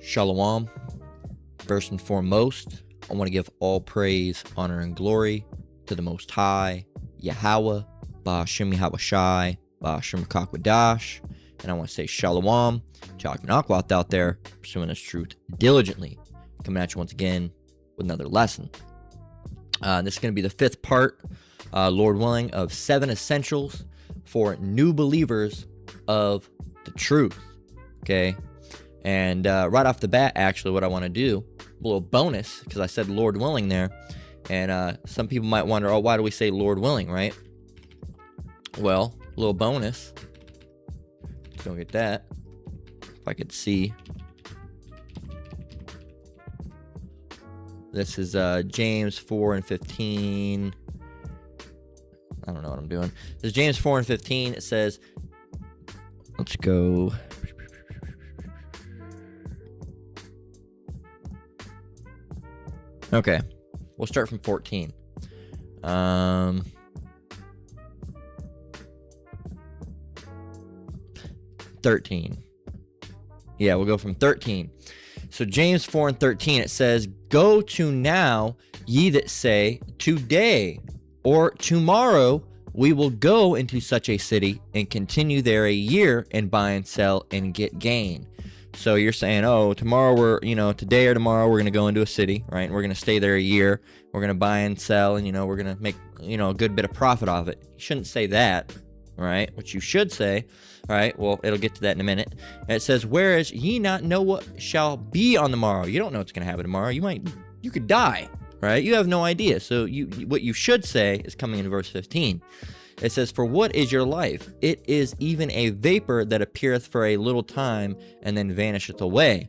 Shalom. First and foremost, I want to give all praise, honor, and glory to the Most High, Yahweh, Ba'ashem Yahweh Shai, Ba'ashem Kakwadash, and I want to say Shalom to Akhenaquath out there, pursuing this truth diligently. Coming at you once again with another lesson. This is going to be the fifth part, Lord willing, of 7 essentials for new believers of the truth. Okay? And right off the bat, actually, what I want to do, a little bonus, because I said Lord willing there, and some people might wonder, oh, why do we say Lord willing, right? Well, a little bonus. Let's go get that. If I could see. This is James 4 and 15. I don't know what I'm doing. This is James 4 and 15. It says, let's go. Okay, we'll start from 14. 13. Yeah, we'll go from 13. So James 4 and 13, it says, "Go to now, ye that say, today or tomorrow we will go into such a city and continue there a year and buy and sell and get gain." So you're saying, oh, tomorrow today or tomorrow we're going to go into a city, right? And we're going to stay there a year. We're going to buy and sell, and, we're going to make, a good bit of profit off it. You shouldn't say that, right? What you should say, all right, well, it'll get to that in a minute. And it says, "Whereas ye not know what shall be on the morrow." You don't know what's going to happen tomorrow. You could die, right? You have no idea. So what you should say is coming in verse 15. It says, "For what is your life? It is even a vapor that appeareth for a little time, and then vanisheth away.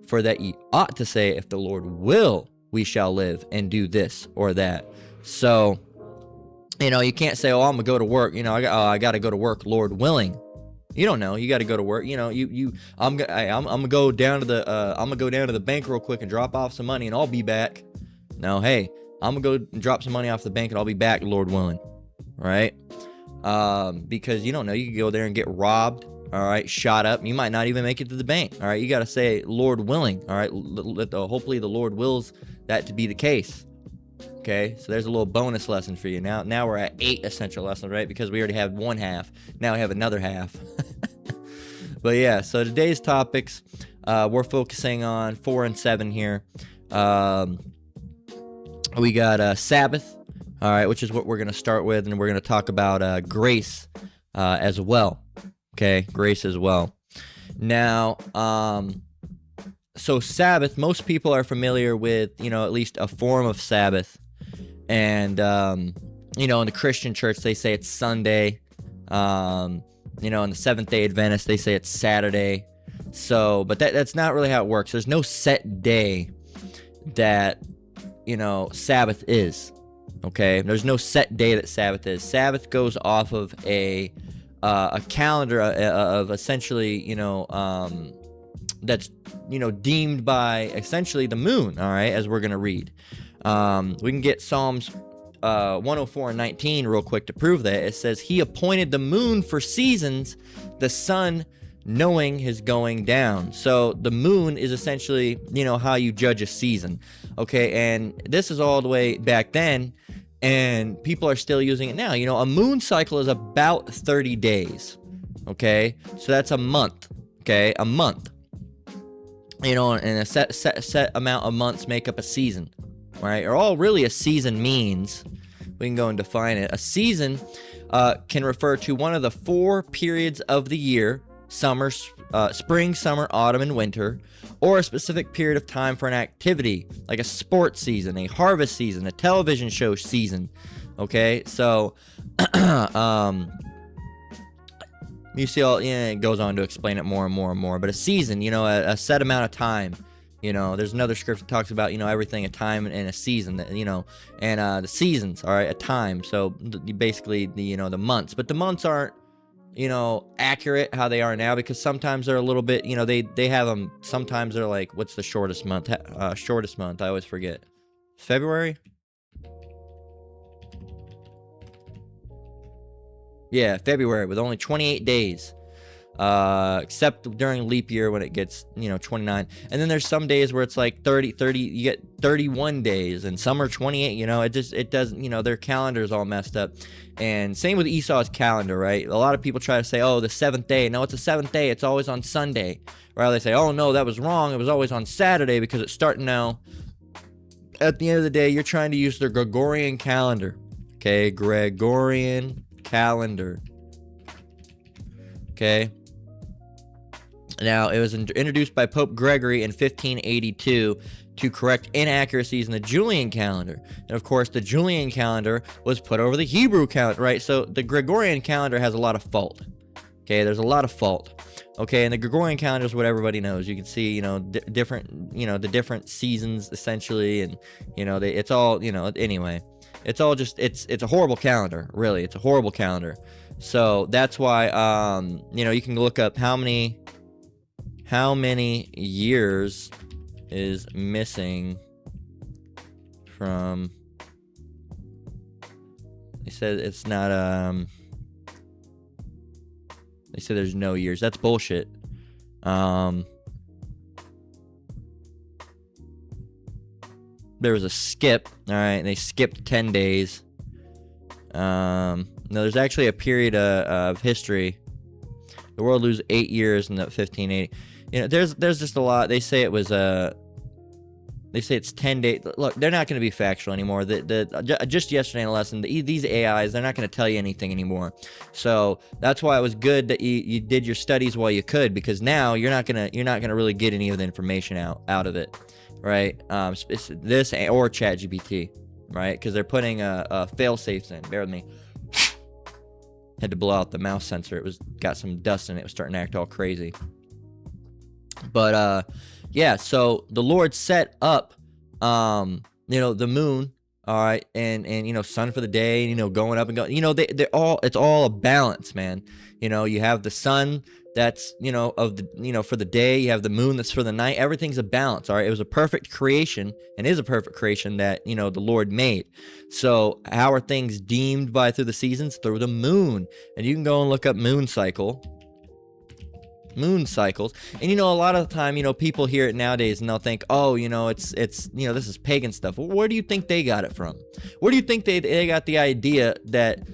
For that ye ought to say, if the Lord will, we shall live and do this or that." So, you can't say, "Oh, I'm gonna go to work. I got to go to work, Lord willing." You don't know. You got to go to work. I'm gonna go down to the bank real quick and drop off some money, and I'll be back. No, hey, I'm gonna go drop some money off the bank, and I'll be back, Lord willing. Right? Because you don't know. You could go there and get robbed, all right, shot up. You might not even make it to the bank, all right? You got to say, Lord willing, all right? Hopefully the Lord wills that to be the case, okay? So there's a little bonus lesson for you. Now we're at 8 essential lessons, right? Because we already have one half. Now we have another half. But yeah, so today's topics, we're focusing on 4 and 7 here. We got Sabbath. All right, which is what we're going to start with, and we're going to talk about grace as well. Okay, grace as well. Now, so Sabbath, most people are familiar with, at least a form of Sabbath. And, in the Christian church, they say it's Sunday. In the Seventh-day Adventist, they say it's Saturday. So, but that's not really how it works. There's no set day that, Sabbath is. Okay, there's no set day that Sabbath is. Sabbath goes off of a calendar of essentially, that's deemed by essentially the moon. All right, as we're gonna read, we can get Psalms 104 and 19 real quick to prove that. It says, "He appointed the moon for seasons, the sun knowing his going down." So the moon is essentially, how you judge a season. Okay, and this is all the way back then, and people are still using it now. A moon cycle is about 30 days. Okay, so that's a month. Okay, a month. And a set amount of months make up a season, right? Or all really a season means. We can go and define it. A season can refer to one of the 4 periods of the year: summer, spring, summer, autumn, and winter, or a specific period of time for an activity, like a sports season, a harvest season, a television show season. Okay, so you see it goes on to explain it more and more and more. But a season, a set amount of time. There's another script that talks about, everything, a time and a season, and the seasons, all right, a time. So basically the months, but the months aren't, accurate how they are now, because sometimes they're a little bit, they have them, sometimes they're like, what's the shortest month? Shortest month, I always forget. February? Yeah, February, with only 28 days. except during leap year when it gets 29. And then there's some days where it's like 30, you get 31 days, and some are 28. It doesn't, their calendar's all messed up. And same with Esau's calendar, right? A lot of people try to say, oh, the seventh day. No, it's the seventh day. It's always on Sunday. Or they say, oh no, that was wrong. It was always on Saturday because it's starting now. At the end of the day, you're trying to use their Gregorian calendar. Okay, Gregorian calendar. Okay. Now, it was introduced by Pope Gregory in 1582 to correct inaccuracies in the Julian calendar. And of course, the Julian calendar was put over the Hebrew calendar, right? So the Gregorian calendar has a lot of fault. Okay, there's a lot of fault. Okay, and the Gregorian calendar is what everybody knows. You can see, different, the different seasons essentially, and it's all, anyway. It's all just it's a horrible calendar, really. It's a horrible calendar. So that's why you can look up how many years is missing from. They said it's not They said there's no years. That's bullshit. There was a skip, all right, and they skipped 10 days. No, there's actually a period of history. The world lose 8 years in the 1580. There's just a lot. They say it was they say it's 10 days. Look, they're not going to be factual anymore. Just yesterday in a lesson, these AIs, they're not going to tell you anything anymore. So that's why it was good that you did your studies while you could, because now you're not gonna really get any of the information out of it, right? This or ChatGPT, right? Because they're putting a fail safes in. Bear with me. Had to blow out the mouse sensor. It got some dust in it. It was starting to act all crazy. But yeah, so the Lord set up the moon, all right, and sun for the day, going up and going. It's all a balance, man. You have the sun that's for the day, you have the moon that's for the night. Everything's a balance, all right. It was a perfect creation, and is a perfect creation that the Lord made. So how are things deemed through the seasons? Through the moon. And you can go and look up moon cycles, and a lot of the time people hear it nowadays and they'll think, oh, it's this is pagan stuff. Well, where do you think they got it from? Where do you think they got the idea that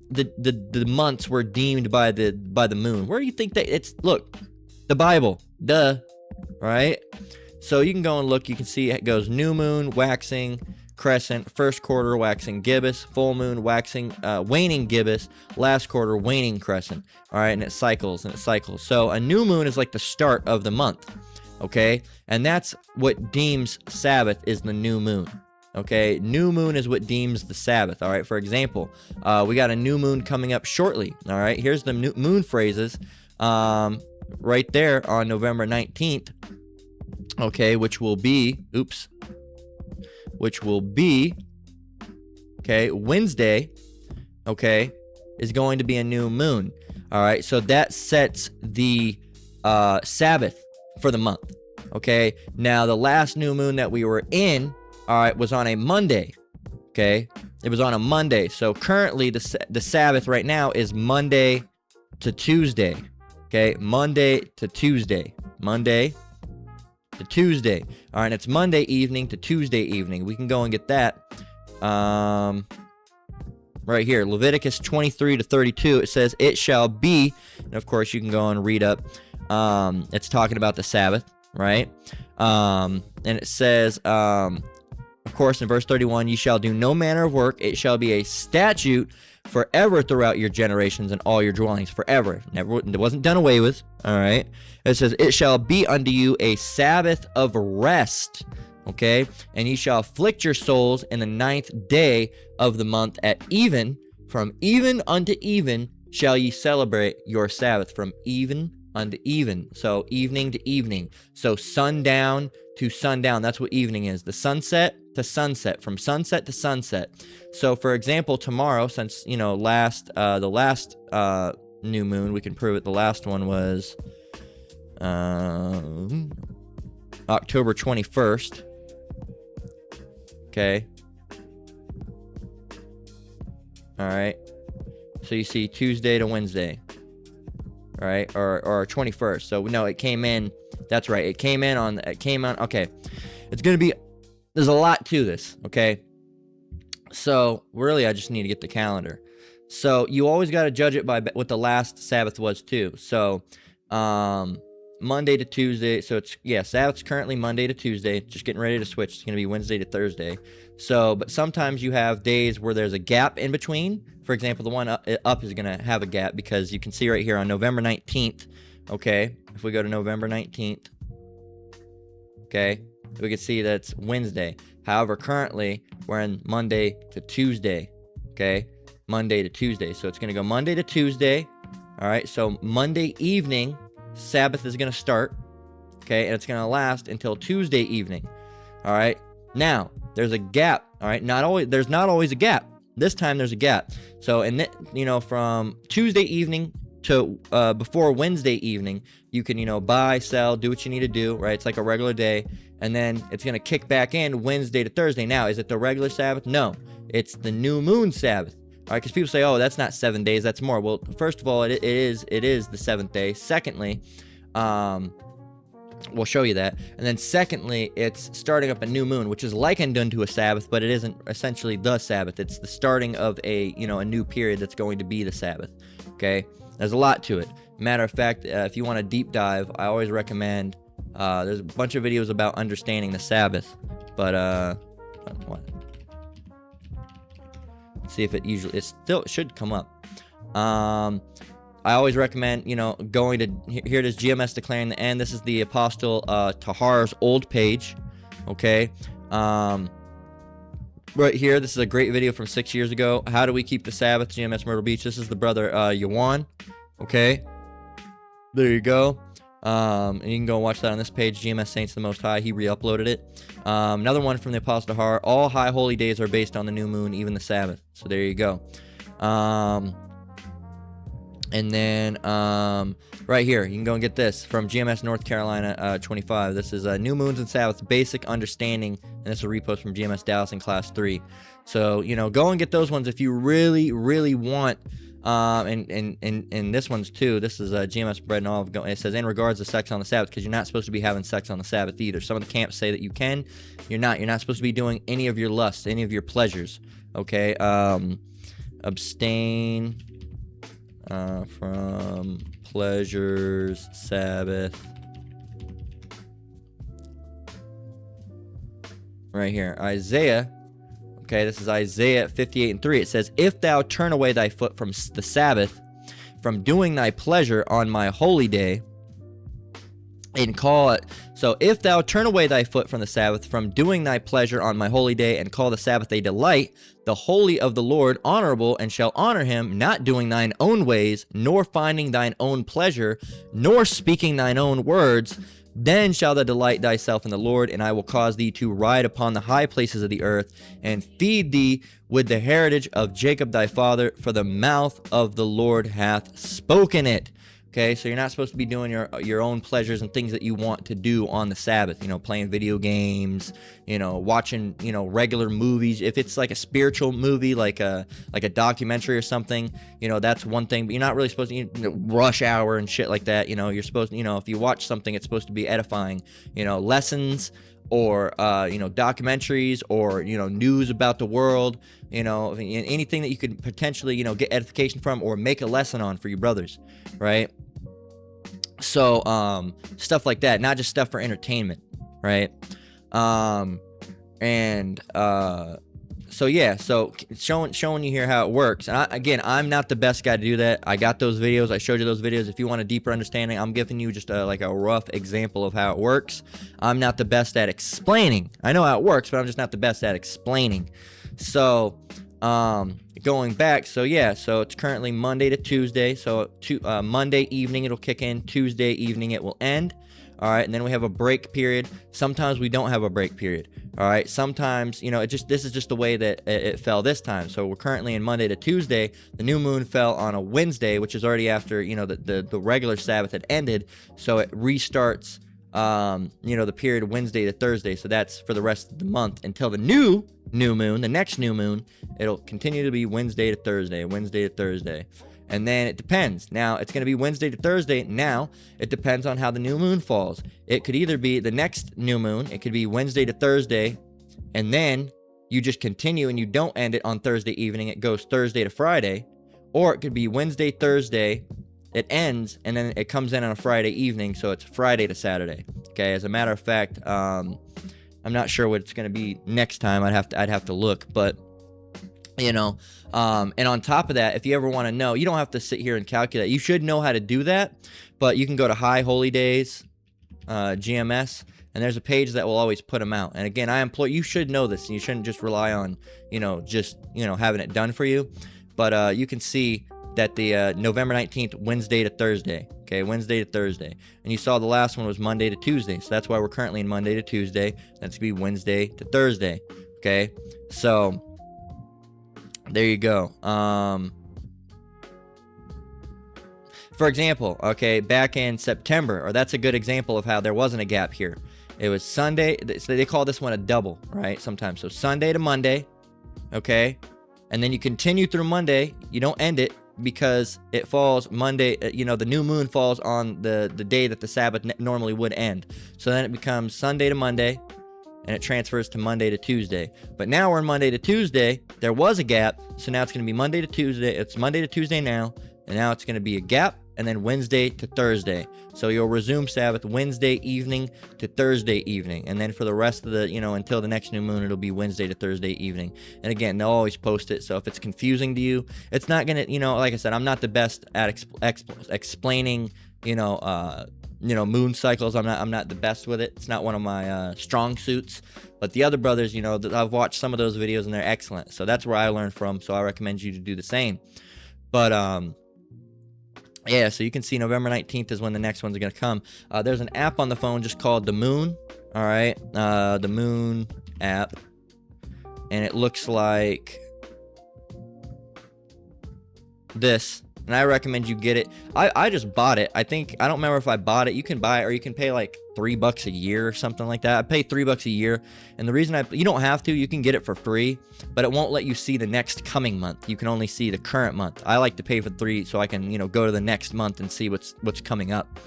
the months were deemed by the moon? Where do you think look, the Bible, right? So you can go and look. You can see it goes new moon, waxing crescent, first quarter waxing gibbous, full moon waxing waning gibbous, last quarter waning crescent. All right, and it cycles. So a new moon is like the start of the month, okay? And that's what deems Sabbath is the new moon. Okay, new moon is what deems the Sabbath. All right, for example, we got a new moon coming up shortly. All right, here's the new moon phrases right there on November 19th. Okay, which will be Wednesday, okay, is going to be a new moon. All right, so that sets the Sabbath for the month. Okay, now the last new moon that we were in, all right, was on a Monday. Okay, it was on a Monday. So currently the Sabbath right now is Monday to Tuesday. Okay, Monday to Tuesday. All right, and it's Monday evening to Tuesday evening. We can go and get that right here. Leviticus 23 to 32. It says, it shall be, and of course you can go and read up. It's talking about the Sabbath, right? And it says, of course, in verse 31, ye shall do no manner of work. It shall be a statute forever throughout your generations and all your dwellings, forever. Never, it wasn't done away with. All right. It says, it shall be unto you a Sabbath of rest. Okay. And ye shall afflict your souls in the 9th day of the month at even. From even unto even shall ye celebrate your Sabbath. From even unto even. So evening to evening. So sundown to sundown. That's what evening is. The sunset to sunset. From sunset to sunset. So for example, tomorrow, since the last new moon, we can prove it. The last one was October 21st. Okay. All right. So you see Tuesday to Wednesday. all right, or 21st. So no, it came in. That's right. It came on. Okay, it's gonna be. There's a lot to this. Okay, so really, I just need to get the calendar. So you always got to judge it by what the last Sabbath was too. So, Monday to Tuesday. So it's Sabbath's currently Monday to Tuesday. Just getting ready to switch. It's gonna be Wednesday to Thursday. So, but sometimes you have days where there's a gap in between. For example, the one up is gonna have a gap because you can see right here on November 19th. Okay, if we go to November 19th, okay, we can see that's Wednesday. However, currently we're in Monday to Tuesday. Okay, Monday to Tuesday. So it's going to go Monday to Tuesday. All right. So Monday evening, Sabbath is going to start. Okay. And it's going to last until Tuesday evening. All right. Now, there's a gap. All right. There's not always a gap. This time there's a gap. So, from Tuesday evening to before Wednesday evening, you can, buy, sell, do what you need to do. Right. It's like a regular day. And then it's going to kick back in Wednesday to Thursday. Now, is it the regular Sabbath? No. It's the new moon Sabbath. All right, because people say, "Oh, that's not 7 days; that's more." Well, first of all, it is the seventh day. Secondly, we'll show you that, and then secondly, it's starting up a new moon, which is likened unto a Sabbath, but it isn't essentially the Sabbath. It's the starting of a new period that's going to be the Sabbath. Okay, there's a lot to it. Matter of fact, if you want a deep dive, I always recommend. There's a bunch of videos about understanding the Sabbath, but what? See if it should come up. I always recommend, going to, here it is, GMS declaring the end. This is the Apostle Tahar's old page. Okay. Right here, this is a great video from 6 years ago. How do we keep the Sabbath? GMS Myrtle Beach. This is the brother Yawan. Okay. There you go. And you can go and watch that on this page, GMS Saints the Most High. He re-uploaded it. Another one from the Apostle Tahar. All high holy days are based on the new moon, even the Sabbath. So there you go. And then right here, you can go and get this from GMS North Carolina 25. This is New Moons and Sabbaths Basic Understanding. And this is a repost from GMS Dallas in Class 3. So, go and get those ones if you really, really want. And this one's too. This is GMS Bread and Olive. It says in regards to sex on the Sabbath, because you're not supposed to be having sex on the Sabbath either. Some of the camps say that you can. You're not. You're not supposed to be doing any of your lusts, any of your pleasures. Okay. Abstain from pleasures, Sabbath. Right here, Isaiah. Okay, this is Isaiah 58:3. It says, if thou turn away thy foot from the Sabbath, from doing thy pleasure on my holy day, and call it. So if thou turn away thy foot from the Sabbath, from doing thy pleasure on my holy day, and call the Sabbath a delight, the holy of the Lord honorable, and shall honor him, not doing thine own ways, nor finding thine own pleasure, nor speaking thine own words, then shall thou delight thyself in the Lord, and I will cause thee to ride upon the high places of the earth, and feed thee with the heritage of Jacob thy father, for the mouth of the Lord hath spoken it. Okay, so you're not supposed to be doing your own pleasures and things that you want to do on the Sabbath, playing video games, watching, regular movies. If it's like a spiritual movie, like a documentary or something, that's one thing, but you're not really supposed to, rush hour and shit like that. You're supposed to, if you watch something, it's supposed to be edifying, lessons or, documentaries or, news about the world, anything that you could potentially, get edification from or make a lesson on for your brothers, right? So, stuff like that, not just stuff for entertainment, right? So showing you here how it works. And I'm not the best guy to do that. I got those videos. I showed you those videos. If you want a deeper understanding, I'm giving you just like a rough example of how it works. I'm not the best at explaining. I know how it works, but I'm just not the best at explaining. So, going back, so it's currently Monday to Tuesday. So Monday evening it'll kick in, Tuesday evening it will end. All right, and then we have a break period. Sometimes we don't have a break period. All right, sometimes this is just the way that it fell this time. So we're currently in Monday to Tuesday. The new moon fell on a Wednesday, which is already after the regular Sabbath had ended. So it restarts the period Wednesday to Thursday. So that's for the rest of the month until the new moon, the next new moon. It'll continue to be Wednesday to Thursday. And then it depends. Now, it's going to be Wednesday to Thursday. Now, it depends on how the new moon falls. It could either be the next new moon. It could be Wednesday to Thursday. And then you just continue and you don't end it on Thursday evening. It goes Thursday to Friday. Or it could be Wednesday, Thursday. It ends, and then it comes in on a Friday evening. So it's Friday to Saturday. Okay, as a matter of fact, I'm not sure what it's going to be next time. I'd have to look. But, and on top of that, if you ever want to know, you don't have to sit here and calculate. You should know how to do that, but you can go to High Holy Days, GMS, and there's a page that will always put them out. And again, you should know this, and you shouldn't just rely on, having it done for you. But you can see that the November 19th, Wednesday to Thursday. Okay, Wednesday to Thursday. And you saw the last one was Monday to Tuesday. So that's why we're currently in Monday to Tuesday. That's going to be Wednesday to Thursday. Okay, so there you go. For example, okay, back in September, or that's a good example of how there wasn't a gap here. It was Sunday. So they call this one a double, right? Sometimes. So Sunday to Monday, okay? And then you continue through Monday. You don't end it because it falls Monday. The new moon falls on the day that the Sabbath normally would end. So then it becomes Sunday to Monday. And it transfers to Monday to Tuesday. But now we're in Monday to Tuesday. There was a gap, so now it's going to be Monday to Tuesday. It's Monday to Tuesday now, and now it's going to be a gap, and then Wednesday to Thursday. So you'll resume Sabbath Wednesday evening to Thursday evening, and then for the rest of the, until the next new moon, it'll be Wednesday to Thursday evening. And again, they'll always post it, so if it's confusing to you, it's not going to, like I said, I'm not the best at explaining, moon cycles. I'm not the best with it. It's not one of my strong suits. But the other brothers, I've watched some of those videos and they're excellent. So that's where I learned from. So I recommend you to do the same. But yeah, so you can see November 19th is when the next ones are going to come. There's an app on the phone just called The Moon. All right, the Moon app, and it looks like this. And I recommend you get it. I just bought it. I don't remember if I bought it. You can buy it, or you can pay like $3 a year or something like that. I pay $3 a year. And the reason you don't have to, you can get it for free, but it won't let you see the next coming month. You can only see the current month. I like to pay for $3 so I can, go to the next month and see what's coming up.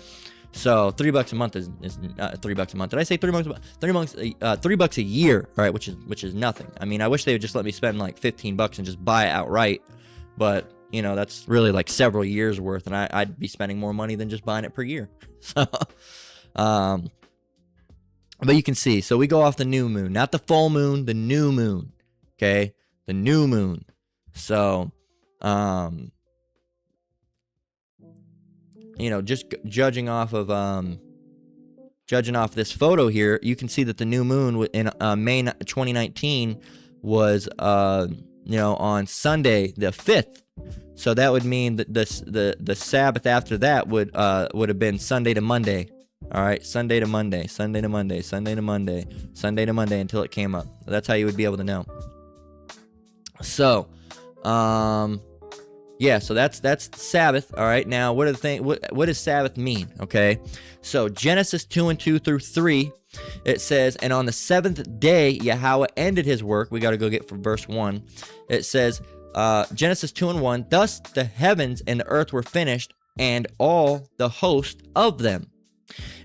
So $3 a month is $3 a month. Did I say $3? $3 a year, right? Which is nothing. I mean, I wish they would just let me spend like $15 and just buy it outright, but that's really like several years worth, and I'd be spending more money than just buying it per year. So, but you can see, so we go off the new moon, not the full moon, the new moon. Okay, the new moon. So, just judging off this photo here, you can see that the new moon in May 2019 was on Sunday the 5th. So that would mean that the Sabbath after that would have been Sunday to Monday. All right, Sunday to Monday, Sunday to Monday, Sunday to Monday, Sunday to Monday until it came up. That's how you would be able to know. So, yeah, so that's Sabbath. All right, now what does Sabbath mean? Okay, so Genesis 2:2 through 3, it says, and on the seventh day Yahweh ended his work. We got to go get from verse 1. It says, Genesis 2:1, thus the heavens and the earth were finished, and all the host of them.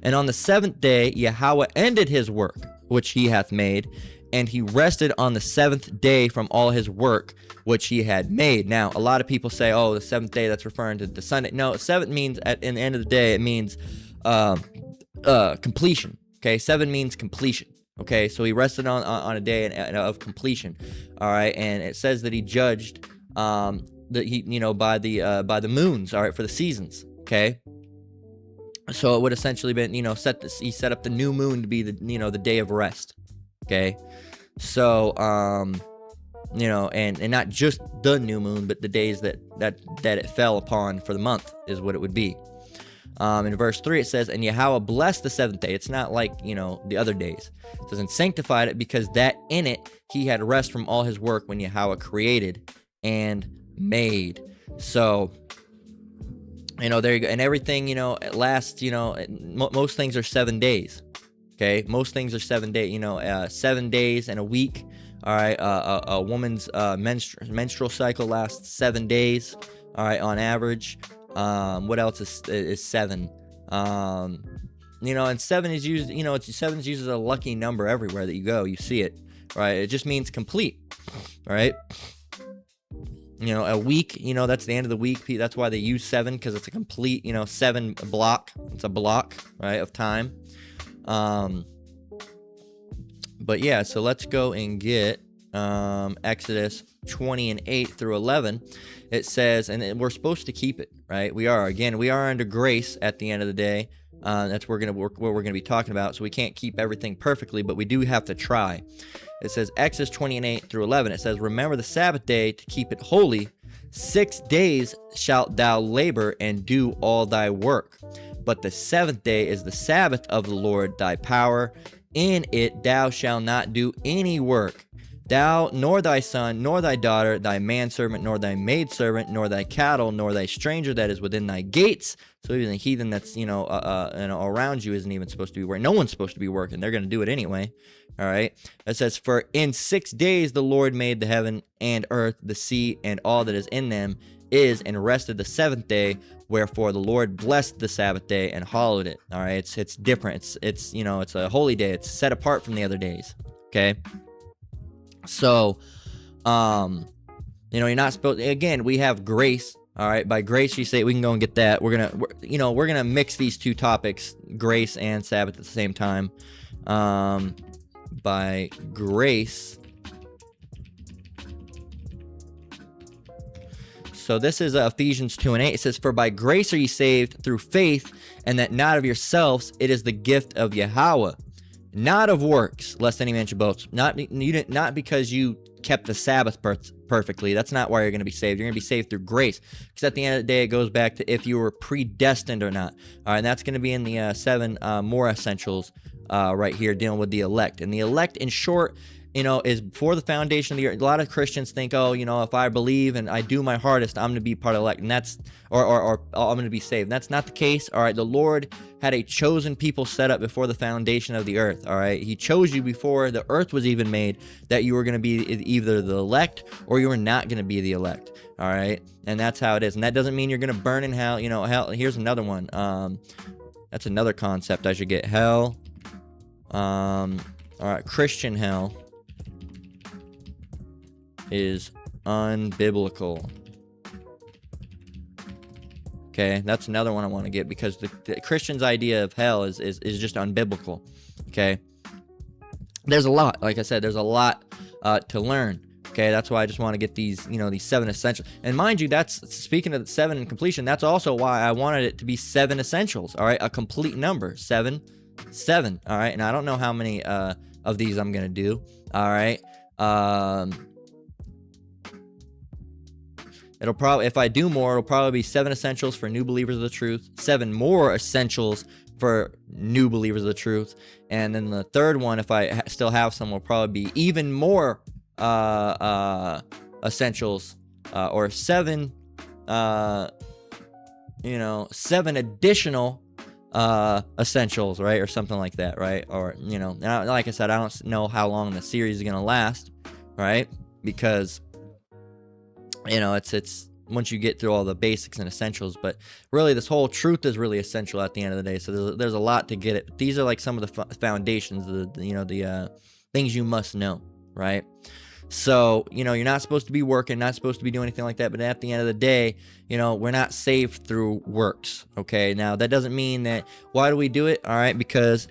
And on the seventh day Yahweh ended his work which he hath made, and he rested on the seventh day from all his work which he had made. Now, a lot of people say, oh, the seventh day, that's referring to the Sunday. No, seventh means, in the end of the day, it means completion. Okay, 7 means completion. Okay, so he rested on a day of completion. All right, and it says that he judged by the moons. All right, for the seasons. Okay, so it would essentially been he set up the new moon to be the day of rest. Okay, so and not just the new moon, but the days that it fell upon for the month is what it would be. In verse 3 it says, and Yahweh blessed the seventh day. It's not like the other days. It says, and sanctified it, because that in it he had rest from all his work when Yahweh created and made. So there you go. And everything lasts. Most things are 7 days. Okay, most things are 7 days. 7 days and a week. All right, a woman's menstrual cycle lasts 7 days. all right, on average. What else is 7? And 7 is used, 7 is used as a lucky number everywhere that you go. You see it, right? It just means complete, right? A week, that's the end of the week. That's why they use 7, because it's a complete, 7 block. It's a block, right, of time. But yeah, so let's go and get Exodus 20:8 through 11. It says, and we're supposed to keep it, right? We are under grace at the end of the day. That's what we're going to be talking about. So we can't keep everything perfectly, but we do have to try. It says Exodus 20:8 through 11. It says, remember the Sabbath day to keep it holy. 6 days shalt thou labor and do all thy work. But the 7th day is the Sabbath of the Lord thy power. In it thou shalt not do any work. Thou, nor thy son, nor thy daughter, thy manservant, nor thy maidservant, nor thy cattle, nor thy stranger that is within thy gates. So even the heathen that's, around you isn't even supposed to be working. No one's supposed to be working. They're going to do it anyway. All right. It says, for in 6 days the Lord made the heaven and earth, the sea, and all that is in them and rested the 7th day. Wherefore the Lord blessed the Sabbath day and hallowed it. All right. It's different. It's a holy day. It's set apart from the other days. Okay. So, you're not supposed. Again, we have grace. All right, by grace you say we can go and get that. We're gonna mix these two topics, grace and Sabbath, at the same time. By grace. So this is Ephesians 2:8. It says, "For by grace are ye saved through faith, and that not of yourselves; it is the gift of Yahweh." Not of works, lest any man should boast. Not because you kept the Sabbath perfectly. That's not why you're going to be saved. You're going to be saved through grace. Because at the end of the day, it goes back to if you were predestined or not. All right, and that's going to be in the 7 more essentials right here, dealing with the elect. And the elect, in short, is before the foundation of the earth. A lot of Christians think, if I believe and I do my hardest, I'm going to be part of the elect, and that's, or I'm going to be saved. And that's not the case. All right, the Lord had a chosen people set up before the foundation of the earth. All right, He chose you before the earth was even made, that you were going to be either the elect or you were not going to be the elect. All right, and that's how it is. And that doesn't mean you're going to burn in hell. Hell. Here's another one. That's another concept I should get. Hell. All right, Christian hell is unbiblical. Okay, that's another one I want to get, because the Christian's idea of hell is just unbiblical. Okay, there's a lot, like I said, there's a lot to learn. Okay, that's why I just want to get these, these 7 essentials. And mind you, that's, speaking of the 7 in completion, that's also why I wanted it to be 7 essentials. All right, a complete number, 7. All right, and I don't know how many of these I'm gonna do. All right. It'll probably, if I do more, it'll probably be 7 essentials for new believers of the truth, 7 more essentials for new believers of the truth, and then the third one, if I still have some, will probably be even more essentials, or 7, 7 additional essentials, right, or something like that, right? Or like I said, I don't know how long the series is gonna last, right? Because it's once you get through all the basics and essentials, but really this whole truth is really essential at the end of the day. So there's a lot to get it. These are like some of the foundations, the things you must know, right? So, you're not supposed to be working, not supposed to be doing anything like that. But at the end of the day, we're not saved through works. Okay. Now that doesn't mean that, why do we do it? All right. Because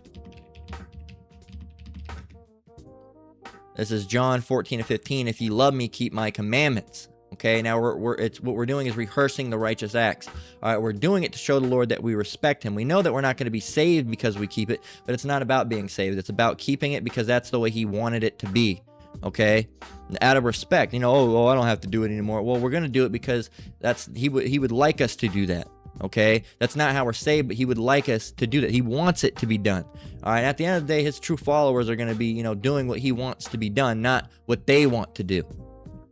this is John 14:15. If ye love me, keep my commandments. Okay, now what we're doing is rehearsing the righteous acts. All right, we're doing it to show the Lord that we respect Him. We know that we're not going to be saved because we keep it, but it's not about being saved. It's about keeping it because that's the way He wanted it to be. Okay, out of respect, I don't have to do it anymore. Well, we're going to do it because He would like us to do that. Okay, that's not how we're saved, but He would like us to do that. He wants it to be done. All right, at the end of the day, His true followers are going to be, doing what He wants to be done, not what they want to do.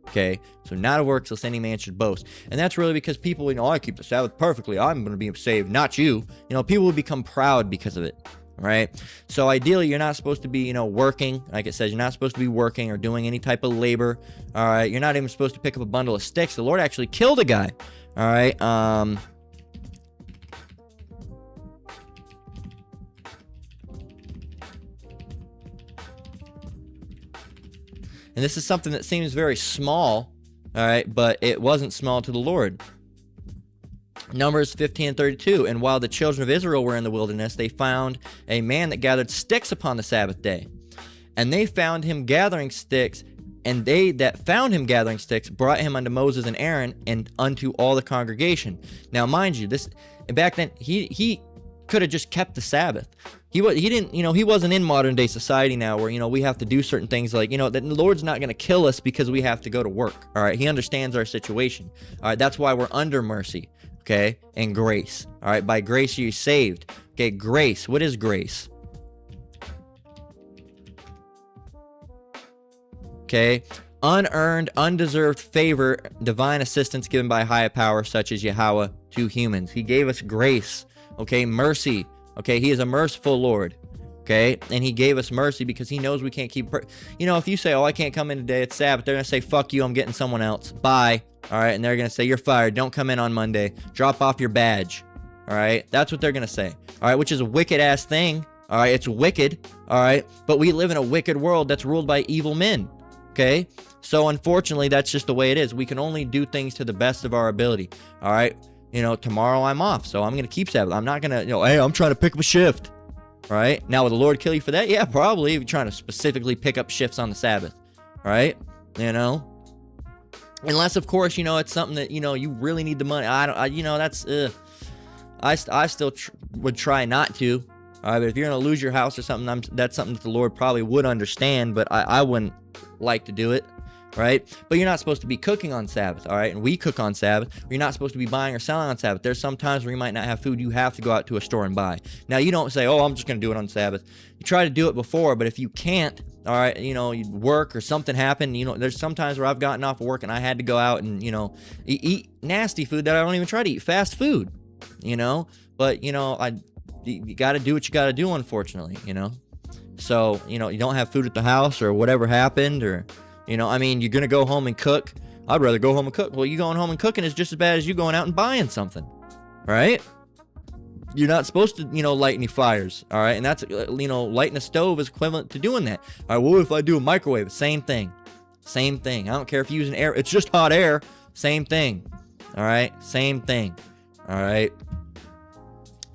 Okay, so not of works, lest any man should boast. And that's really because people, I keep the Sabbath perfectly, I'm going to be saved, not you. People will become proud because of it, right? So ideally, you're not supposed to be, working. Like it says, you're not supposed to be working or doing any type of labor. All right. You're not even supposed to pick up a bundle of sticks. The Lord actually killed a guy. All right. And this is something that seems very small, all right, but it wasn't small to the Lord. Numbers 15:32, and while the children of Israel were in the wilderness, they found a man that gathered sticks upon the Sabbath day. And they found him gathering sticks, and they that found him gathering sticks brought him unto Moses and Aaron and unto all the congregation. Now, mind you, back then he could have just kept the Sabbath. He didn't, he wasn't in modern day society now where, we have to do certain things like, that the Lord's not going to kill us because we have to go to work. All right. He understands our situation. All right. That's why we're under mercy. Okay. And grace. All right. By grace, you're saved. Okay. Grace. What is grace? Okay. Unearned, undeserved favor, divine assistance given by higher power such as Yahweh to humans. He gave us grace. Okay. Mercy. Okay, he is a merciful Lord, okay? And he gave us mercy because he knows we can't keep... if you say, I can't come in today, it's Sabbath, they're going to say, fuck you, I'm getting someone else. Bye, all right? And they're going to say, you're fired, don't come in on Monday. Drop off your badge, all right? That's what they're going to say, all right? Which is a wicked-ass thing, all right? It's wicked, all right? But we live in a wicked world that's ruled by evil men, okay? So, unfortunately, that's just the way it is. We can only do things to the best of our ability, all right? Tomorrow I'm off, so I'm going to keep Sabbath. I'm not going to, hey, I'm trying to pick up a shift, right? Now, will the Lord kill you for that? Yeah, probably, if you're trying to specifically pick up shifts on the Sabbath, right? Unless, of course, it's something that, you really need the money. I still would try not to, all right? But if you're going to lose your house or something, that's something that the Lord probably would understand, but I wouldn't like to do it. Right? But you're not supposed to be cooking on Sabbath, all right? And we cook on Sabbath. You're not supposed to be buying or selling on Sabbath. There's some times where you might not have food. You have to go out to a store and buy. Now, you don't say, I'm just going to do it on Sabbath. You try to do it before, but if you can't, all right, you work or something happened, there's some times where I've gotten off of work and I had to go out and, eat nasty food that I don't even try to eat, fast food, But, you got to do what you got to do, unfortunately, So, you don't have food at the house or whatever happened or... you're going to go home and cook. I'd rather go home and cook. Well, you going home and cooking is just as bad as you going out and buying something, right? You're not supposed to, light any fires, all right? And that's, lighting a stove is equivalent to doing that. All right, well, if I do a microwave, same thing. Same thing. I don't care if you're using air. It's just hot air. Same thing, all right? Same thing, all right?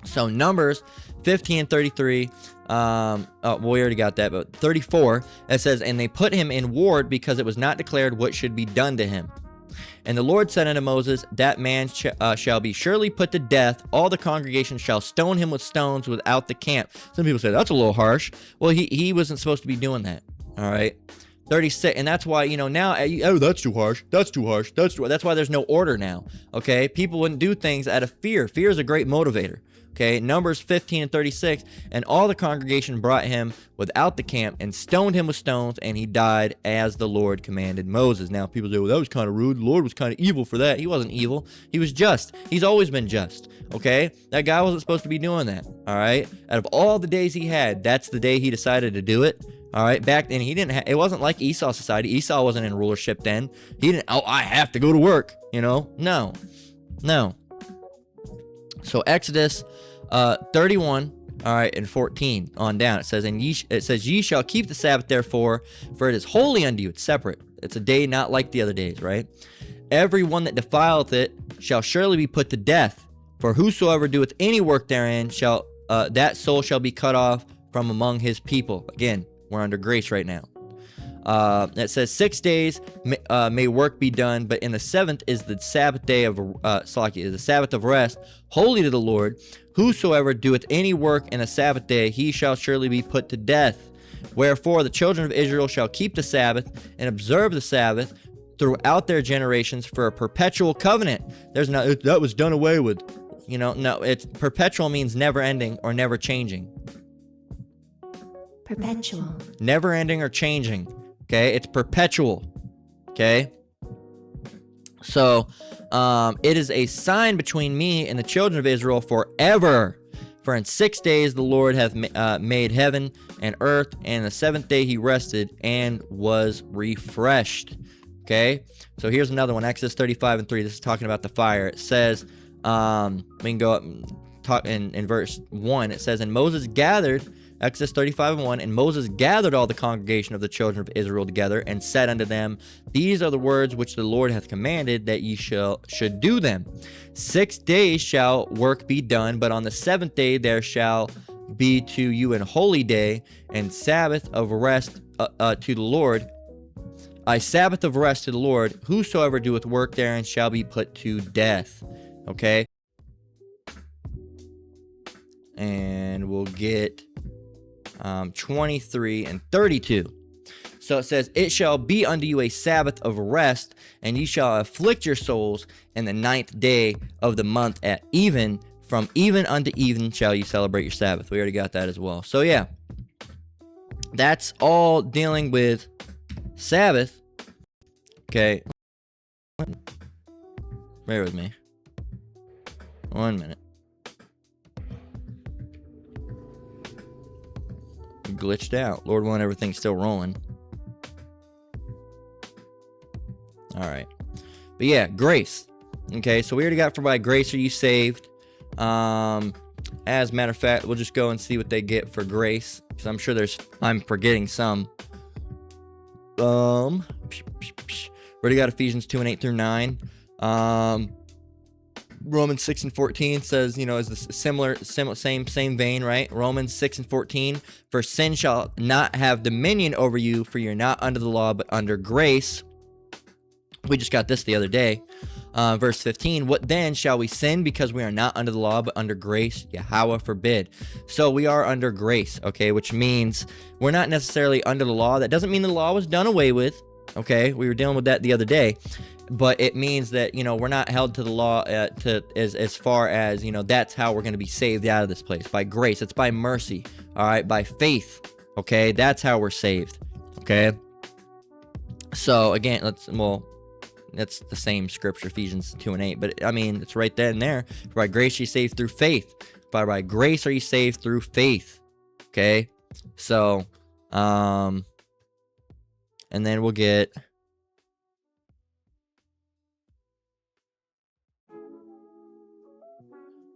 So Numbers 15:33. We already got that, but 34, it says, and they put him in ward because it was not declared what should be done to him. And the Lord said unto Moses, that man shall be surely put to death. All the congregation shall stone him with stones without the camp. Some people say, that's a little harsh. Well, he wasn't supposed to be doing that, all right? 36, and that's why, now, that's too harsh. That's too harsh. That's why there's no order now, okay? People wouldn't do things out of fear. Fear is a great motivator. Okay, Numbers 15:36, and all the congregation brought him without the camp and stoned him with stones, and he died as the Lord commanded Moses. Now, people say, well, that was kind of rude. The Lord was kind of evil for that. He wasn't evil. He was just. He's always been just, okay? That guy wasn't supposed to be doing that, all right? Out of all the days he had, that's the day he decided to do it, all right? Back then, it wasn't like Esau society. Esau wasn't in rulership then. He didn't, I have to go to work, No. So Exodus 31, all right, and 14 on down. It says, ye shall keep the Sabbath therefore, for it is holy unto you. It's separate. It's a day not like the other days, right? Every one that defileth it shall surely be put to death. For whosoever doeth any work therein shall that soul shall be cut off from among his people. Again, we're under grace right now. It says 6 days may work be done, but in the seventh is the Sabbath day of is the Sabbath of rest, holy to the Lord. Whosoever doeth any work in a Sabbath day, he shall surely be put to death. Wherefore the children of Israel shall keep the Sabbath and observe the Sabbath throughout their generations for a perpetual covenant. That was done away with. No, it's perpetual means never ending or never changing. Perpetual. Never ending or changing. Okay, it's perpetual. Okay. So, it is a sign between me and the children of Israel forever. For in 6 days the Lord hath made heaven and earth, and the seventh day he rested and was refreshed. Okay, so here's another one, Exodus 35:3. This is talking about the fire. It says, we can go up and talk in verse 1. It says, and Moses gathered, Exodus 35:1, and Moses gathered all the congregation of the children of Israel together, and said unto them, these are the words which the Lord hath commanded, that ye should do them. 6 days shall work be done, but on the seventh day there shall be to you an holy day, and Sabbath of rest to the Lord. A Sabbath of rest to the Lord. Whosoever doeth work therein shall be put to death. Okay? And we'll get 23 and 32. So it says, it shall be unto you a Sabbath of rest, and ye shall afflict your souls in the 9th day of the month at even. From even unto even shall you celebrate your Sabbath. We already got that as well. So yeah, that's all dealing with Sabbath. Okay. Bear with me. 1 minute. Glitched out. Lord willing, everything's still rolling. Alright. But yeah, grace. Okay, so we already got, for by grace are you saved. As a matter of fact, we'll just go and see what they get for grace, because I'm sure I'm forgetting some. We already got Ephesians 2:8 through 9. Romans 6:14 says, is the same vein, right? Romans 6:14, for sin shall not have dominion over you, for you're not under the law, but under grace. We just got this the other day. Verse 15, what then, shall we sin because we are not under the law but under grace? Yahweh forbid. So we are under grace, okay, which means we're not necessarily under the law. That doesn't mean the law was done away with, okay? We were dealing with that the other day. But it means that, we're not held to the law as far as, that's how we're going to be saved out of this place. By grace. It's by mercy, all right? By faith, okay? That's how we're saved, okay? So, again, that's the same scripture, Ephesians 2:8. But, it's right then and there. For by grace you saved through faith. By grace are you saved through faith. Okay? So, and then we'll get...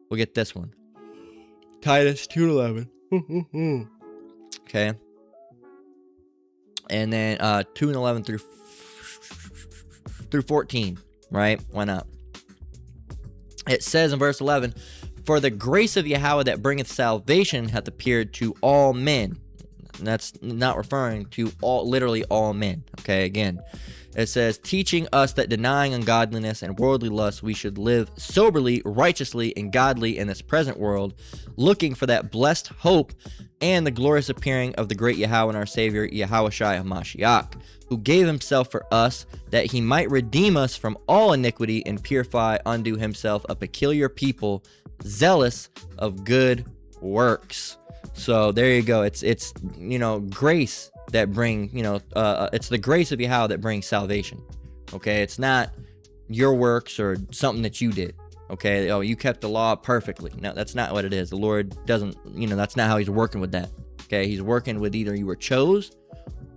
We'll get this one. Titus 2:11. Okay? And then 2:11 through 14, right? Why not? It says in verse 11, for the grace of Yahweh that bringeth salvation hath appeared to all men. And that's not referring to literally all men. Okay, again, it says, teaching us that denying ungodliness and worldly lust, we should live soberly, righteously, and godly in this present world, looking for that blessed hope and the glorious appearing of the great Yahweh and our Savior, Yahushua HaMashiach, who gave himself for us, that he might redeem us from all iniquity and purify unto himself a peculiar people, zealous of good works. So there you go. It's grace that bring, it's the grace of Yahweh that brings salvation. Okay, it's not your works or something that you did. Okay, you kept the law perfectly. No, that's not what it is. The Lord doesn't, that's not how he's working with that. Okay, he's working with either you were chose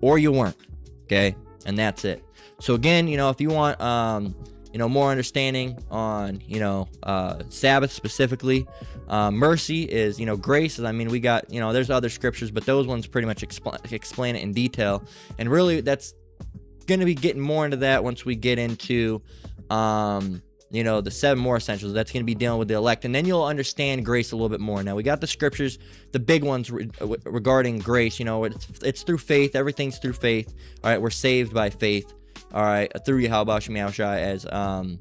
or you weren't. Okay, and that's it. So again, if you want more understanding on Sabbath specifically, mercy is grace is, we got there's other scriptures, but those ones pretty much explain it in detail, and really that's gonna be getting more into that once we get into the 7 more essentials. That's going to be dealing with the elect, and then you'll understand grace a little bit more. Now we got the scriptures, the big ones regarding grace. It's through faith. Everything's through faith. All right, we're saved by faith. All right, through Yahweh Shai, as through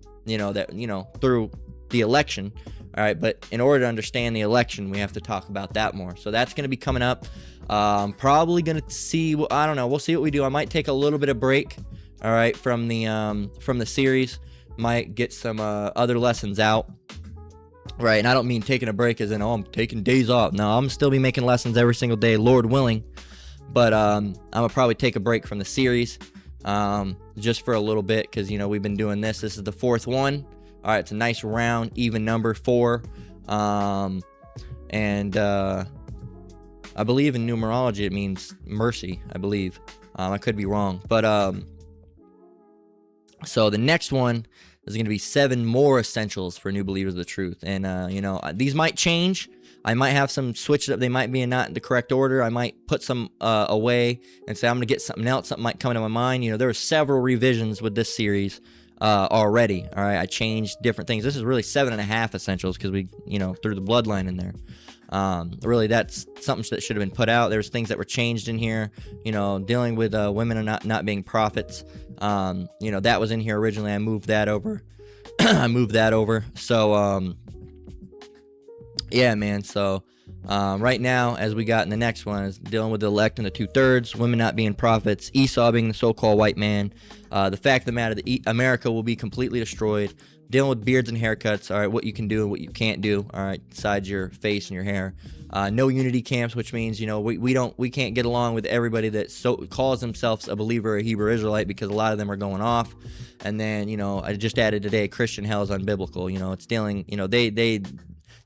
the election. All right, but in order to understand the election, we have to talk about that more. So that's going to be coming up. Probably going to see. I don't know. We'll see what we do. I might take a little bit of break. All right, from the series. Might get some other lessons out, right? And I don't mean taking a break as in, I'm taking days off. No, I'm still be making lessons every single day, Lord willing. But I'm gonna probably take a break from the series, just for a little bit, because we've been doing this. This is the 4th one. All right, it's a nice round, even number 4. And I believe in numerology it means mercy, I believe. I could be wrong. But so the next one is going to be 7 more essentials for new believers of the truth. And, these might change. I might have some switch it up. They might be not in the correct order. I might put some away and say I'm going to get something else. Something might come into my mind. There were several revisions with this series already. All right, I changed different things. This is really 7.5 essentials because we, threw the bloodline in there. Really, that's something that should have been put out. There's things that were changed in here. Dealing with women and not being prophets. That was in here originally. I moved that over. So, yeah, man. So, right now, as we got in the next one, is dealing with the elect and the 2/3, women not being prophets, Esau being the so-called white man, the fact of the matter that America will be completely destroyed, dealing with beards and haircuts, all right, what you can do and what you can't do, all right, besides your face and your hair. No unity camps, which means, we can't get along with everybody that calls themselves a believer or a Hebrew Israelite because a lot of them are going off. And then, I just added today, Christian hell is unbiblical. It's dealing,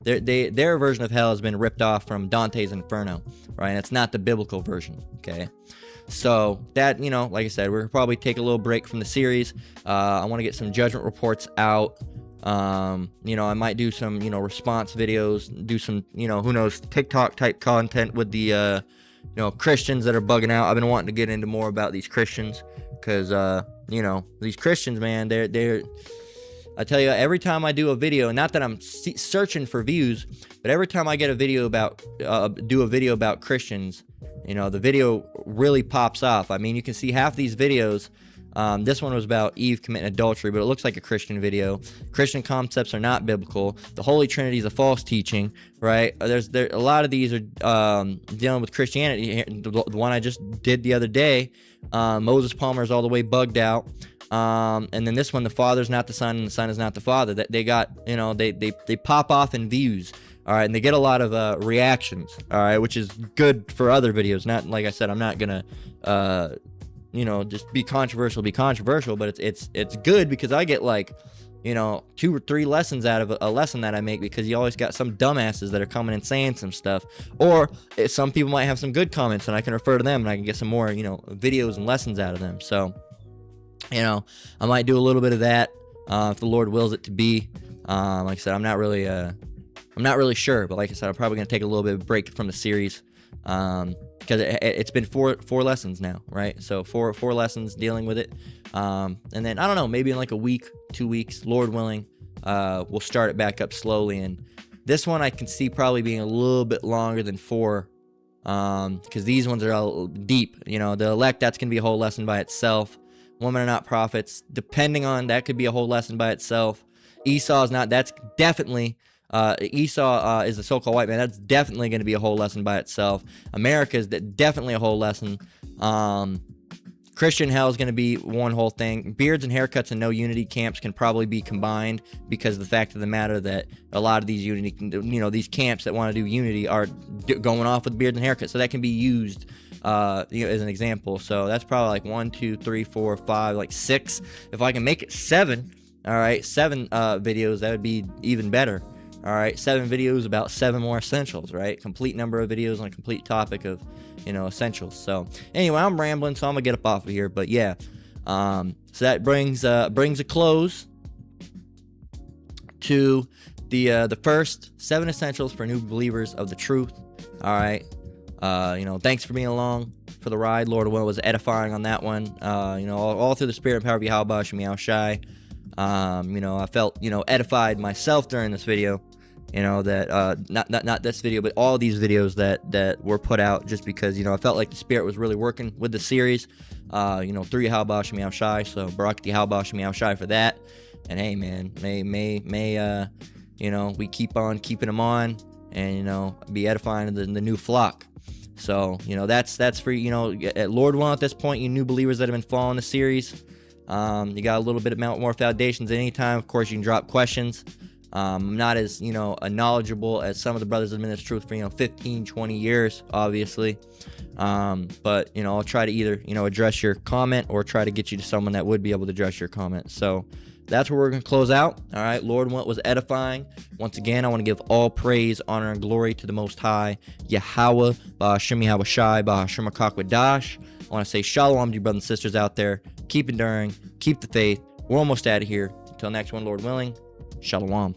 their version of hell has been ripped off from Dante's Inferno, right? And it's not the biblical version, okay? So that, like I said, we'll probably take a little break from the series. I want to get some judgment reports out. I might do some, response videos, do some, who knows, TikTok type content with the, Christians that are bugging out. I've been wanting to get into more about these Christians because, these Christians, man, they're I tell you, every time I do a video, not that I'm searching for views, but every time I get a video about, do a video about Christians, the video really pops off. I mean, you can see half these videos. This one was about Eve committing adultery, but it looks like a Christian video. Christian concepts are not biblical. The Holy Trinity is a false teaching, right? A lot of these are dealing with Christianity. The one I just did the other day, Moses Palmer is all the way bugged out. And then this one, the Father's not the Son and the Son is not the Father. That they got, they pop off in views. All right, and they get a lot of reactions. All right, which is good for other videos. Not like I said, I'm not gonna just be controversial, but it's good because I get 2 or 3 lessons out of a lesson that I make, because you always got some dumbasses that are coming and saying some stuff, or some people might have some good comments and I can refer to them and I can get some more videos and lessons out of them. So I might do a little bit of that if the Lord wills it to be. Like I said, I'm not really sure, but like I said, I'm probably gonna take a little bit of a break from the series because it's been four lessons now, right? So four lessons dealing with it, and then I don't know, maybe in like a week, 2 weeks, Lord willing, we'll start it back up slowly. And this one I can see probably being a little bit longer than 4, because these ones are all deep. The elect, that's gonna be a whole lesson by itself. Women are not prophets, depending on, that could be a whole lesson by itself. Esau is not, that's definitely, Esau is the so-called white man, that's definitely going to be a whole lesson by itself. America is definitely a whole lesson. Christian hell is going to be one whole thing. Beards and haircuts and no unity camps can probably be combined, because of the fact of the matter that a lot of these unity, these camps that want to do unity are going off with beards and haircuts, so that can be used as an example. So that's probably like 1, 2, 3, 4, 5, like 6. If I can make it 7, all right, 7 videos, that would be even better. All right, 7 videos about 7 more essentials, right? Complete number of videos on a complete topic of, essentials. So anyway, I'm rambling, so I'm gonna get up off of here. But yeah, so that brings a close to the first 7 essentials for new believers of the truth. All right. Thanks for being along for the ride. Lord willing, was edifying on that one. All through the spirit and power of Yahweh Shem Yahushai. I felt, edified myself during this video. That not this video, but all these videos that were put out, just because, I felt like the spirit was really working with the series. Through Yahweh Shem Yahushai. So Barak Yahweh Shem Yahushai for that. And hey, man, may we keep on keeping them on, and be edifying the new flock. So that's for Lord willing, at this point, you new believers that have been following the series, you got a little bit more foundations. At any time, of course, you can drop questions. I'm not as knowledgeable as some of the brothers that have been in this truth for 15, 20 years, obviously. But I'll try to either address your comment or try to get you to someone that would be able to address your comment. So that's where we're going to close out. All right, Lord, what was edifying. Once again, I want to give all praise, honor, and glory to the Most High, Yahweh, Ba'ashem Yahweh Shai, Ba'ashem HaKakwadash. I want to say shalom to you brothers and sisters out there. Keep enduring, keep the faith. We're almost out of here. Until next one, Lord willing, shalom.